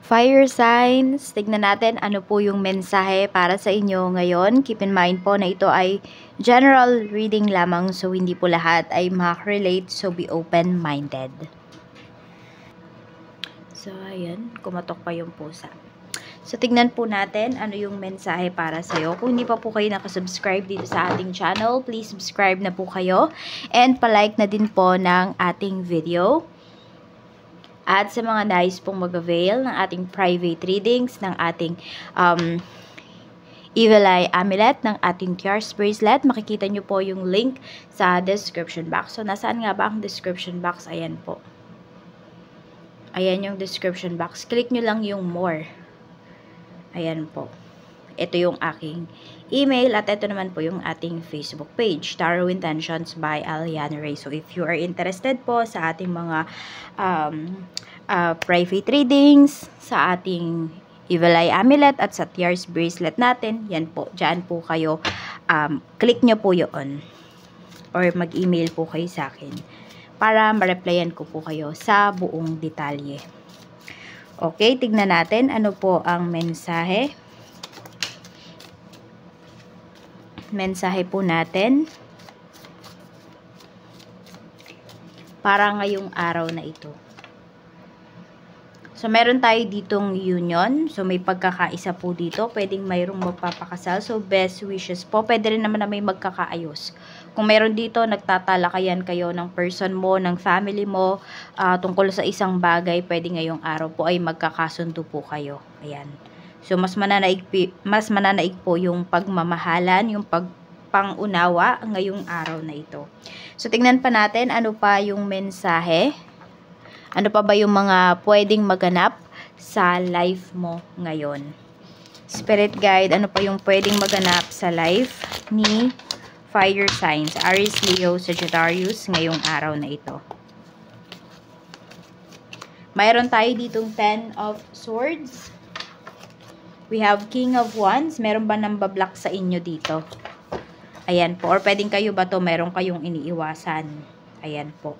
Fire signs, tignan natin ano po yung mensahe para sa inyo ngayon. Keep in mind po na ito ay general reading lamang, so hindi po lahat ay makaka-relate, so be open-minded. So ayan, kumatok pa yung pusa. So tignan po natin ano yung mensahe para sa iyo. Kung hindi pa po kayo nakasubscribe dito sa ating channel, please subscribe na po kayo and palike na din po ng ating video. At sa mga nais pong mag-avail ng ating private readings, ng ating Evil Eye Amulet, ng ating Tears Bracelet, makikita nyo po yung link sa description box. So, nasaan nga ba ang description box? Ayan po. Ayan yung description box. Click nyo lang yung more. Ayan po. Ito yung aking email at ito naman po yung ating Facebook page, Tarot Intentions by Aliana Rey. So, if you are interested po sa ating mga private readings, sa ating Evil Eye Amulet at sa Tears Bracelet natin, yan po, dyan po kayo, click nyo po yun or mag-email po kayo sa akin para ma-replyan ko po kayo sa buong detalye. Okay, tignan natin ano po ang mensahe. Mensahe po natin para ngayong araw na ito. So, meron tayo ditong union. So, may pagkakaisa po dito. Pwedeng mayroong magpapakasal. So, best wishes po. Pwede rin naman na may magkakaayos. Kung meron dito, nagtatalakayan kayo ng person mo, ng family mo, tungkol sa isang bagay, pwede ngayong araw po ay magkakasundo po kayo. Ayan. So, mas mananaig po yung pagmamahalan, yung pangunawa ngayong araw na ito. So, tingnan pa natin ano pa yung mensahe. Ano pa ba yung mga pwedeng maganap sa life mo ngayon? Spirit guide, ano pa yung pwedeng maganap sa life ni fire signs, Aries, Leo, Sagittarius ngayong araw na ito? Mayroon tayo ditong 10 of Swords. We have King of Wands. Meron ba nang bablock sa inyo dito? Ayan po. Or pwedeng kayo ba to meron kayong iniiwasan? Ayan po.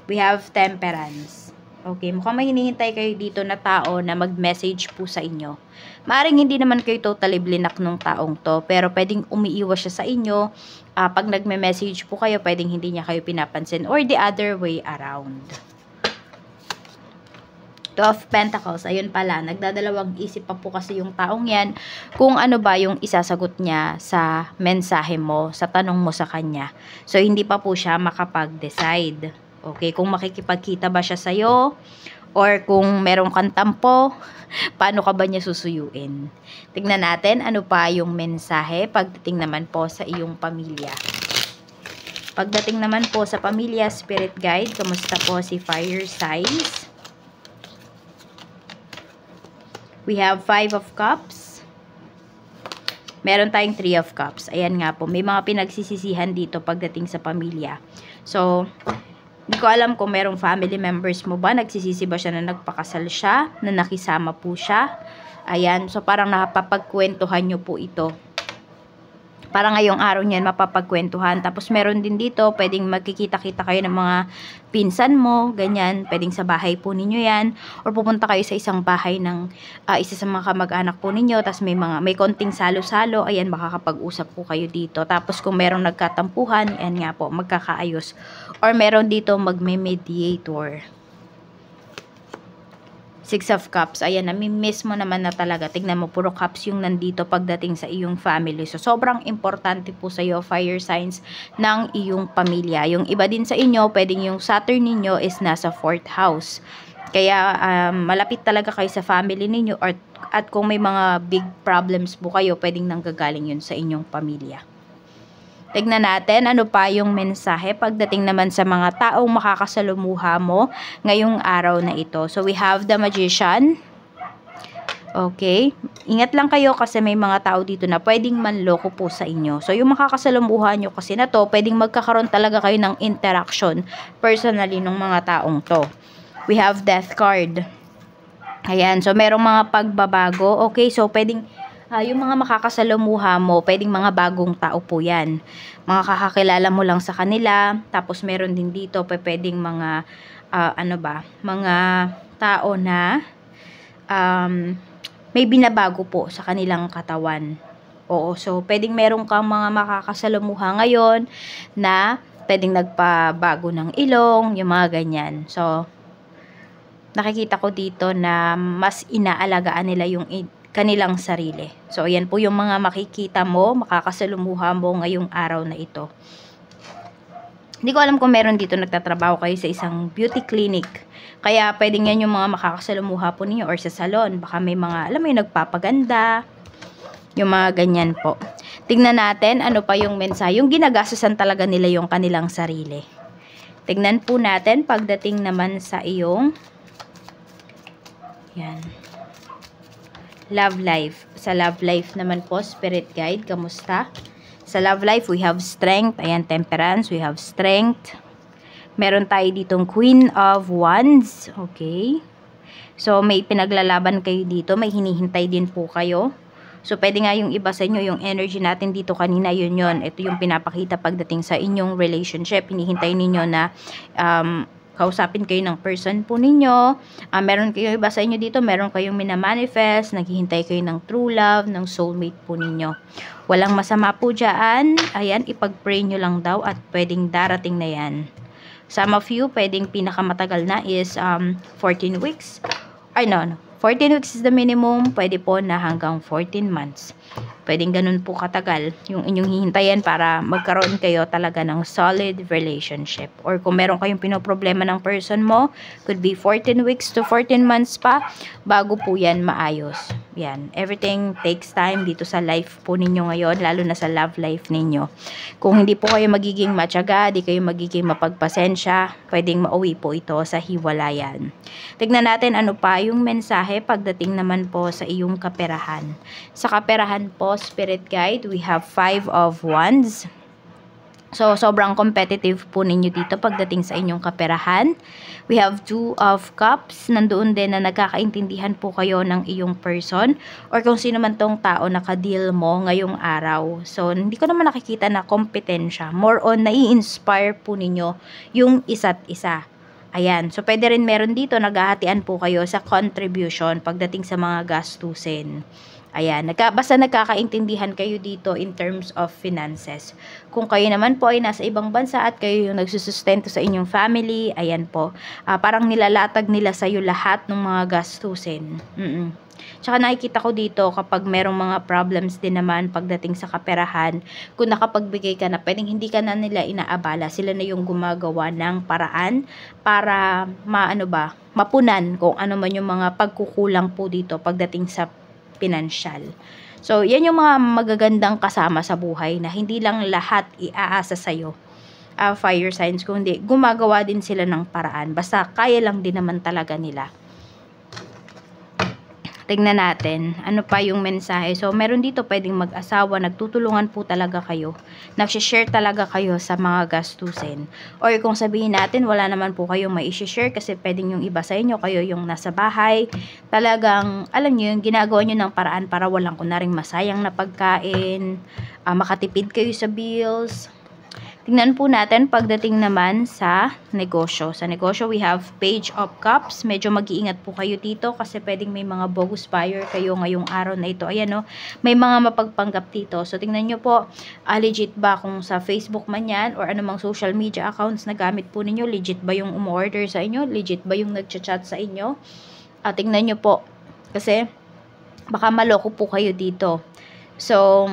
We have Temperance. Okay. Mukhang may hinihintay kayo dito na tao na mag-message po sa inyo. Maaring hindi naman kayo totally blinak nung taong to. Pero pwedeng umiiwas siya sa inyo. Pag nagme-message po kayo, pwedeng hindi niya kayo pinapansin. Or the other way around. 12 Pentacles, ayun pala, nagdadalawang isip pa po kasi yung taong yan kung ano ba yung isasagot niya sa mensahe mo, sa tanong mo sa kanya. So, hindi pa po siya makapag-decide. Okay, kung makikipagkita ba siya sa'yo, or kung merong kang tampo, paano ka ba niya susuyuin? Tignan natin ano pa yung mensahe pagdating naman po sa iyong pamilya. Pagdating naman po sa pamilya, Spirit Guide, kamusta po si Fire Signs? We have 5 of Cups. Meron tayong 3 of Cups. Ayan nga po. May mga pinagsisisihan dito pagdating sa pamilya. So, hindi ko alam kung merong family members mo ba. Nagsisisi ba siya na nagpakasal siya? Na nakisama po siya? Ayan. So, parang nakapapagkwentuhan nyo po ito. Para ngayong araw niyan mapapagkwentuhan. Tapos meron din dito, pwedeng magkikita-kita kayo ng mga pinsan mo, ganyan. Pwedeng sa bahay po ninyo yan. Or pupunta kayo sa isang bahay ng isa sa mga kamag-anak po ninyo. Tapos may konting salo-salo. Ayan, makakapag-usap po kayo dito. Tapos kung merong nagkatampuhan, ayan nga po, magkakaayos. Or meron dito magme-mediator. 6 of Cups. Ayan, nami-miss mo naman na talaga. Tignan mo, puro cups yung nandito pagdating sa iyong family. So, sobrang importante po sa iyo, fire signs, ng iyong pamilya. Yung iba din sa inyo, pwedeng yung Saturn ninyo is nasa 4th house. Kaya, malapit talaga kayo sa family ninyo. At kung may mga big problems po kayo, pwedeng nanggagaling yun sa inyong pamilya. Tignan natin ano pa yung mensahe pagdating naman sa mga taong makakasalumuha mo ngayong araw na ito. So, we have the Magician. Okay. Ingat lang kayo kasi may mga tao dito na pwedeng manloko po sa inyo. So, yung makakasalumuha nyo kasi na to, pwedeng magkakaroon talaga kayo ng interaction personally ng mga taong to. We have Death card. Ayan. So, merong mga pagbabago. Okay. So, pwedeng yung mga makakasalumuha mo, pwedeng mga bagong tao po yan. Mga kakakilala mo lang sa kanila. Tapos meron din dito, pwedeng mga, mga tao na may binabago po sa kanilang katawan. Oo, so pwedeng meron kang mga makakasalamuha ngayon na pwedeng nagpabago ng ilong, yung mga ganyan. So, nakikita ko dito na mas inaalagaan nila yung kanilang sarili. So, ayan po yung mga makikita mo, makakasalumuha mo ngayong araw na ito. Hindi ko alam kung meron dito nagtatrabaho kayo sa isang beauty clinic. Kaya pwedeng yan yung mga makakasalumuha po ninyo or sa salon. Baka may mga, alam mo yung nagpapaganda, yung mga ganyan po. Tignan natin ano pa yung mensahe. Yung ginagastusan talaga nila yung kanilang sarili. Tignan po natin pagdating naman sa iyong yan. Love life. Sa love life naman po, spirit guide, kamusta? Sa love life, we have strength. Ayan, temperance, we have strength. Meron tayo ditong Queen of Wands. Okay. So, may pinaglalaban kayo dito. May hinihintay din po kayo. So, pwede nga yung iba sa inyo, yung energy natin dito kanina, yun. Ito yung pinapakita pagdating sa inyong relationship. Hinihintay ninyo na kausapin kayo ng person po ninyo. Meron kayo iba sa inyo dito, meron kayong minamanifest, naghihintay kayo ng true love, ng soulmate po ninyo. Walang masama po dyan. Ayan, ipag-pray nyo lang daw at pwedeng darating na yan. Some of you, pwedeng pinakamatagal na is 14 weeks. Ay, no. 14 weeks is the minimum. Pwede po na hanggang 14 months. Pwedeng ganun po katagal yung inyong hihintayin para magkaroon kayo talaga ng solid relationship. Or kung meron kayong pinoproblema ng person mo, could be 14 weeks to 14 months pa, bago po yan maayos. Yan. Everything takes time dito sa life po ninyo ngayon, lalo na sa love life ninyo. Kung hindi po kayo magiging matyaga, di kayo magiging mapagpasensya, pwedeng mauwi po ito sa hiwalayan. Tignan natin ano pa yung mensahe pagdating naman po sa iyong kaperahan. Sa kaperahan po, spirit guide, we have 5 of Wands. So, sobrang competitive po ninyo dito pagdating sa inyong kaperahan. We have 2 of Cups. Nandoon din na nagkakaintindihan po kayo ng iyong person or kung sino man tong tao na ka-deal mo ngayong araw. So, hindi ko naman nakikita na kompetensya. More on, nai-inspire po ninyo yung isa't isa. Ayan. So, pwede rin meron dito, naghahatian po kayo sa contribution pagdating sa mga gastusin. Ayan, basta nagkakaintindihan kayo dito in terms of finances. Kung kayo naman po ay nasa ibang bansa at kayo yung nagsusustento sa inyong family, ayan po, parang nilalatag nila sa iyo lahat ng mga gastusin. Tsaka nakikita ko dito kapag merong mga problems din naman pagdating sa kaperahan, kung nakapagbigay ka na, pwedeng hindi ka na nila inaabala, sila na yung gumagawa ng paraan para mapunan kung ano man yung mga pagkukulang po dito pagdating sa pinansyal. So, yan yung mga magagandang kasama sa buhay na hindi lang lahat iaasa sa'yo, fire signs, kundi gumagawa din sila ng paraan. Basta kaya lang din naman talaga nila. Tingnan natin, ano pa yung mensahe. So, meron dito pwedeng mag-asawa, nagtutulungan po talaga kayo. Nag-share talaga kayo sa mga gastusin. Or kung sabihin natin, wala naman po kayong mai-share kasi pwedeng yung iba sa inyo, kayo yung nasa bahay. Talagang, alam nyo, yung ginagawa nyo ng paraan para walang kunaring masayang na pagkain, makatipid kayo sa bills. Tingnan po natin pagdating naman sa negosyo. Sa negosyo, we have Page of Cups. Medyo mag-iingat po kayo dito kasi pwedeng may mga bogus buyer kayo ngayong araw na ito. Ayan o, may mga mapagpanggap dito. So, tingnan nyo po, legit ba kung sa Facebook man yan or anumang social media accounts na gamit po ninyo? Legit ba yung umorder sa inyo? Legit ba yung nagchat-chat sa inyo? Tingnan nyo po kasi baka maloko po kayo dito. So,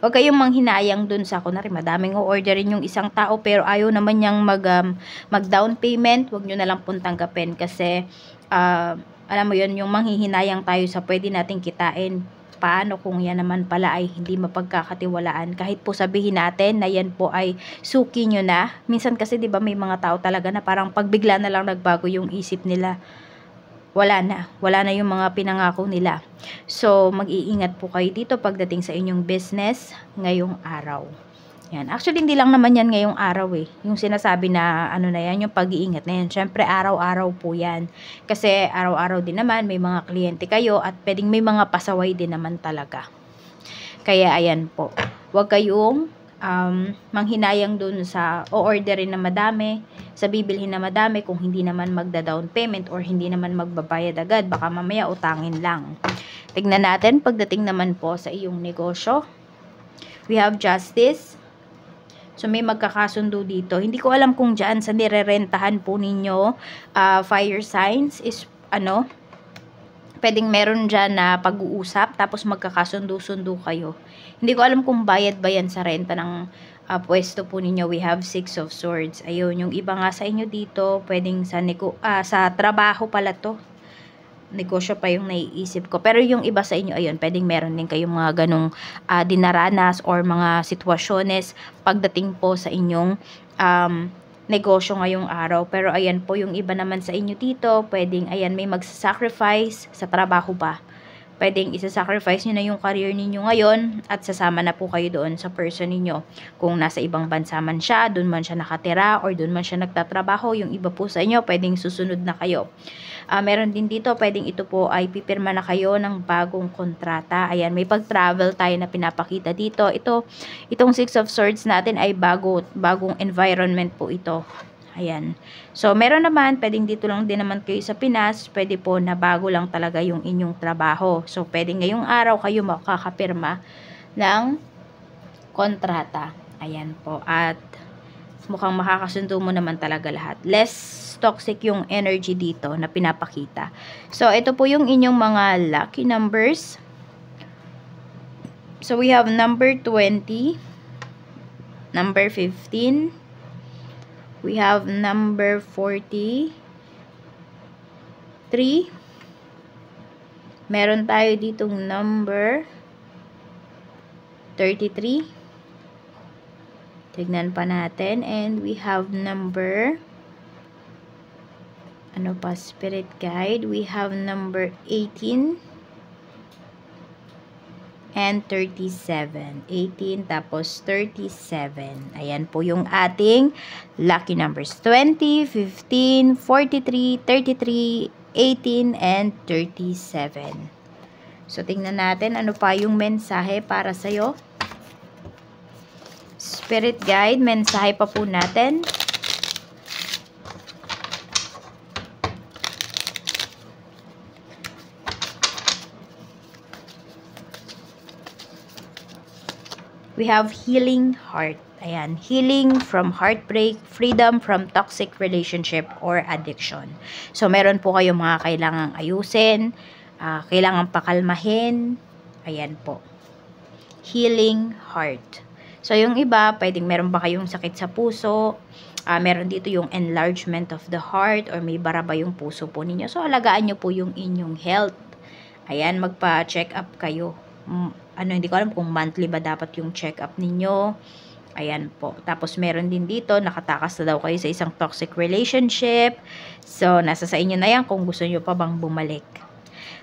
huwag kayong manghinayang dun sa kunwari madaming o-orderin yung isang tao pero ayaw naman niyang mag-down payment. Huwag nyo na lang pong tanggapin kasi alam mo yun, yung manghihinayang tayo sa pwede nating kitain. Paano kung yan naman pala ay hindi mapagkakatiwalaan? Kahit po sabihin natin na yan po ay suki nyo na. Minsan kasi 'di ba may mga tao talaga na parang pagbigla na lang nagbago yung isip nila. Wala na yung mga pinangako nila. So, mag-iingat po kayo dito pagdating sa inyong business ngayong araw. Yan. Actually, hindi lang naman yan ngayong araw eh. Yung sinasabi na ano na yan, yung pag-iingat na yan. Siyempre, araw-araw po yan. Kasi araw-araw din naman, may mga kliyente kayo at pwedeng may mga pasaway din naman talaga. Kaya, ayan po. Huwag kayong manghinayang dun sa o-orderin na madami, sa bibilhin na madami kung hindi naman magda-down payment or hindi naman magbabayad agad, baka mamaya utangin lang. Tignan natin pagdating naman po sa iyong negosyo. We have justice. So may magkakasundo dito. Hindi ko alam kung diyan sa nirerentahan po ninyo fire signs is pwedeng meron dyan na pag-uusap tapos magkakasundo-sundo kayo. Hindi ko alam kung bayad ba yan sa renta ng pwesto po ninyo. We have 6 of swords. Ayun, yung iba nga sa inyo dito, pwedeng sa trabaho pala to. Negosyo pa yung naiisip ko. Pero yung iba sa inyo, ayun, pwedeng meron din kayong mga ganong dinaranas or mga sitwasyones pagdating po sa inyong negosyo ngayong araw. Pero ayan po, yung iba naman sa inyo dito, pwedeng, ayan, may magsasacrifice sa trabaho ba. Pwedeng isa-sacrifice nyo na yung career ninyo ngayon at sasama na po kayo doon sa person ninyo. Kung nasa ibang bansa man siya, doon man siya nakatira or doon man siya nagtatrabaho, yung iba po sa inyo, pwedeng susunod na kayo. Meron din dito, pwedeng ito po ay pipirma na kayo ng bagong kontrata. Ayan, may pag-travel tayo na pinapakita dito. Itong 6 of Swords natin ay bagong environment po ito. Ayan. So, meron naman, pwedeng dito lang din naman kayo sa Pinas, pwede po na bago lang talaga yung inyong trabaho. So, pwedeng ngayong araw kayo makakapirma ng kontrata. Ayan po. At mukhang makakasundo mo naman talaga lahat. Less toxic yung energy dito na pinapakita. So, ito po yung inyong mga lucky numbers. So, we have number 20, number 15, we have number 43, meron tayo ditong number 33, tignan pa natin, and we have number, ano pa, spirit guide, we have number 18 and 37. 18 tapos 37. Ayan po yung ating lucky numbers. 20, 15, 43, 33, 18, and 37. So, tingnan natin ano pa yung mensahe para sa'yo. Spirit guide, mensahe pa po natin. We have healing heart. Ayan, healing from heartbreak, freedom from toxic relationship or addiction. So, meron po kayong mga kailangang ayusin, kailangang pakalmahin. Ayan po. Healing heart. So, yung iba, pwedeng meron ba kayong sakit sa puso, meron dito yung enlargement of the heart, or may bara ba yung puso po ninyo. So, alagaan nyo po yung inyong health. Ayan, magpa-check up kayo. Hindi ko alam kung monthly ba dapat yung check-up ninyo. Ayan po. Tapos, meron din dito, nakatakas na daw kayo sa isang toxic relationship. So, nasa sa inyo na yan kung gusto nyo pa bang bumalik.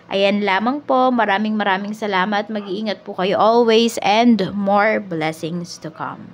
Ayan lamang po. Maraming salamat. Mag-iingat po kayo always and more blessings to come.